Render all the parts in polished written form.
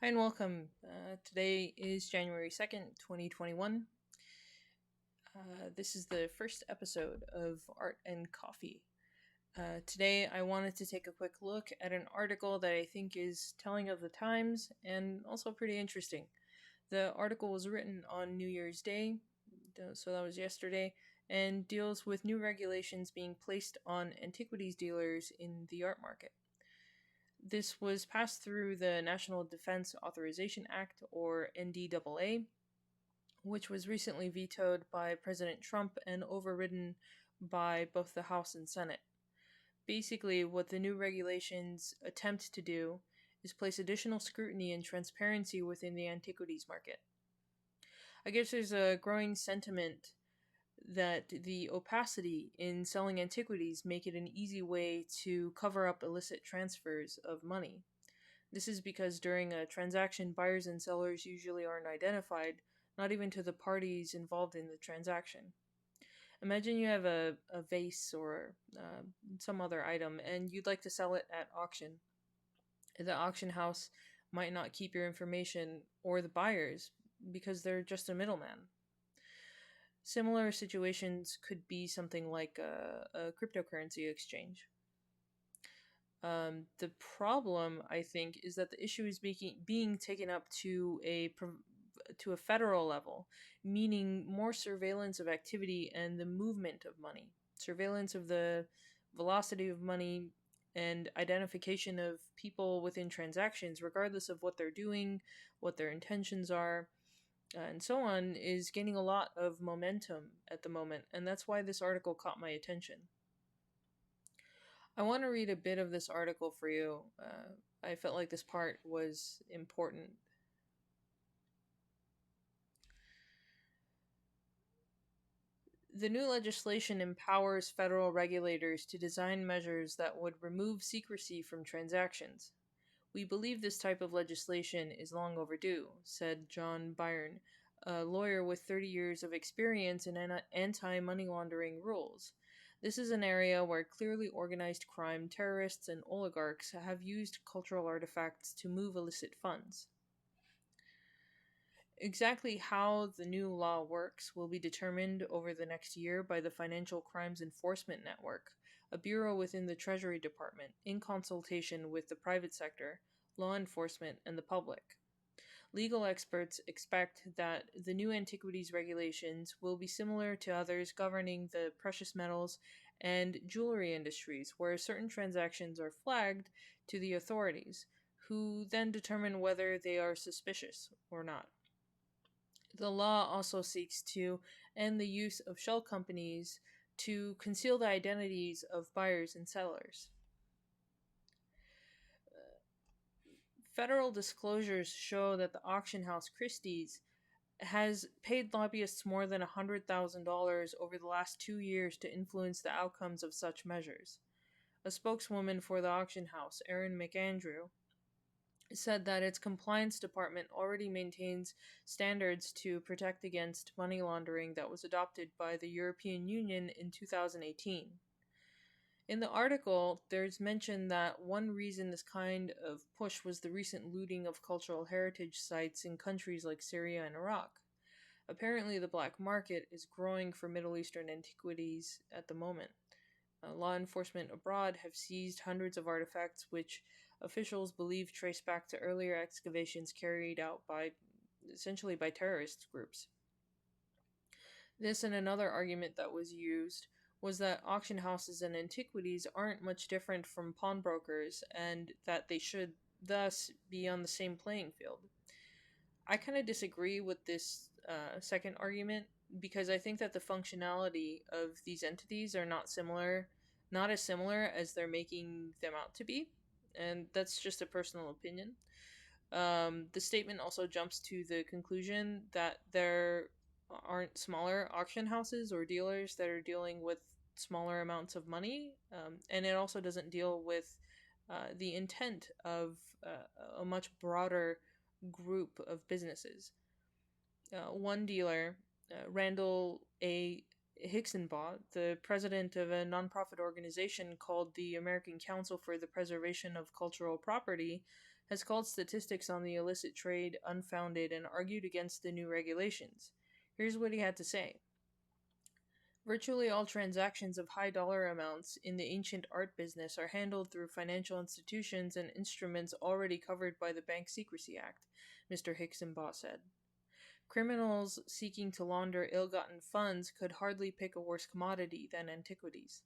Hi and welcome. Today is January 2nd, 2021. This is the first episode of Art and Coffee. Today, I wanted to take a quick look at an article that I think is telling of the times and also pretty interesting. The article was written on New Year's Day, so that was yesterday, and deals with new regulations being placed on antiquities dealers in the art market. This was passed through the National Defense Authorization Act, or NDAA, which was recently vetoed by President Trump and overridden by both the House and Senate. Basically, what the new regulations attempt to do is place additional scrutiny and transparency within the antiquities market. I guess there's a growing sentiment that the opacity in selling antiquities make it an easy way to cover up illicit transfers of money. This is because during a transaction, buyers and sellers usually aren't identified, not even to the parties involved in the transaction. Imagine you have a vase or some other item and you'd like to sell it at auction. The auction house might not keep your information or the buyers because they're just a middleman. Similar situations could be something like a cryptocurrency exchange. The problem, I think, is that the issue is being taken up to a federal level, meaning more surveillance of activity and the movement of money, surveillance of the velocity of money, and identification of people within transactions, regardless of what they're doing, what their intentions are, and so on, is gaining a lot of momentum at the moment, and that's why this article caught my attention. I want to read a bit of this article for you. I felt like this part was important. The new legislation empowers federal regulators to design measures that would remove secrecy from transactions. We believe this type of legislation is long overdue, said John Byrne, a lawyer with 30 years of experience in anti money laundering rules. This is an area where clearly organized crime, terrorists, and oligarchs have used cultural artifacts to move illicit funds. Exactly how the new law works will be determined over the next year by the Financial Crimes Enforcement Network, a bureau within the Treasury Department, in consultation with the private sector, law enforcement, and the public. Legal experts expect that the new antiquities regulations will be similar to others governing the precious metals and jewelry industries, where certain transactions are flagged to the authorities, who then determine whether they are suspicious or not. The law also seeks to end the use of shell companies to conceal the identities of buyers and sellers. Federal disclosures show that the auction house Christie's has paid lobbyists more than $100,000 over the last 2 years to influence the outcomes of such measures. A spokeswoman for the auction house, Erin McAndrew, said that its compliance department already maintains standards to protect against money laundering that was adopted by the European Union in 2018. In the article, there's mention that one reason this kind of push was the recent looting of cultural heritage sites in countries like Syria and Iraq. Apparently, the black market is growing for Middle Eastern antiquities at the moment. Law enforcement abroad have seized hundreds of artifacts which officials believe trace back to earlier excavations carried out by essentially by terrorist groups. This and another argument that was used was that auction houses and antiquities aren't much different from pawnbrokers and that they should thus be on the same playing field. I kind of disagree with this second argument because I think that the functionality of these entities are not as similar as they're making them out to be, and that's just a personal opinion. The statement also jumps to the conclusion that there aren't smaller auction houses or dealers that are dealing with smaller amounts of money, and it also doesn't deal with the intent of a much broader group of businesses. One dealer, Randall A. Hicksenbaugh, the president of a nonprofit organization called the American Council for the Preservation of Cultural Property, has called statistics on the illicit trade unfounded and argued against the new regulations. Here's what he had to say. Virtually all transactions of high dollar amounts in the ancient art business are handled through financial institutions and instruments already covered by the Bank Secrecy Act, Mr. Hickson-Baugh said. Criminals seeking to launder ill-gotten funds could hardly pick a worse commodity than antiquities.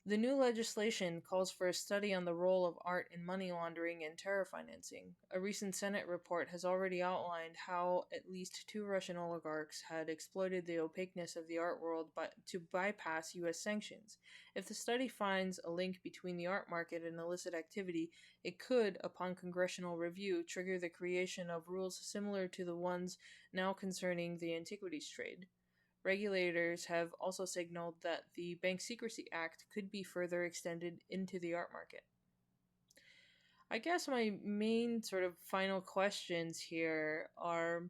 The new legislation calls for a study on the role of art in money laundering and terror financing. A recent Senate report has already outlined how at least 2 Russian oligarchs had exploited the opaqueness of the art world to bypass U.S. sanctions. If the study finds a link between the art market and illicit activity, it could, upon congressional review, trigger the creation of rules similar to the ones now concerning the antiquities trade. Regulators have also signaled that the Bank Secrecy Act could be further extended into the art market. I guess my main sort of final questions here are,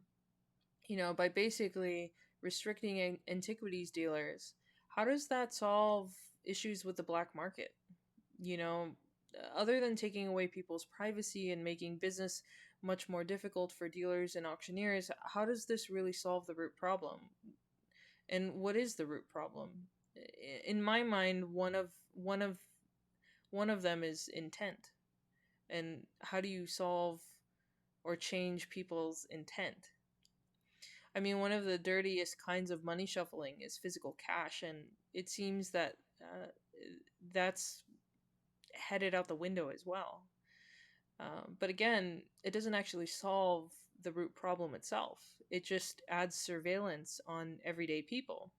by basically restricting antiquities dealers, how does that solve issues with the black market? Other than taking away people's privacy and making business much more difficult for dealers and auctioneers, how does this really solve the root problem? And what is the root problem? In my mind, one of them is intent. And how do you solve or change people's intent? I mean, one of the dirtiest kinds of money shuffling is physical cash, and it seems that that's headed out the window as well. But again, it doesn't actually solve the root problem itself. It just adds surveillance on everyday people.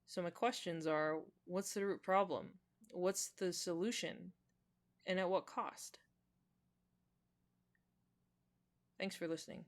So my questions are, what's the root problem? What's the solution? And at what cost? Thanks for listening.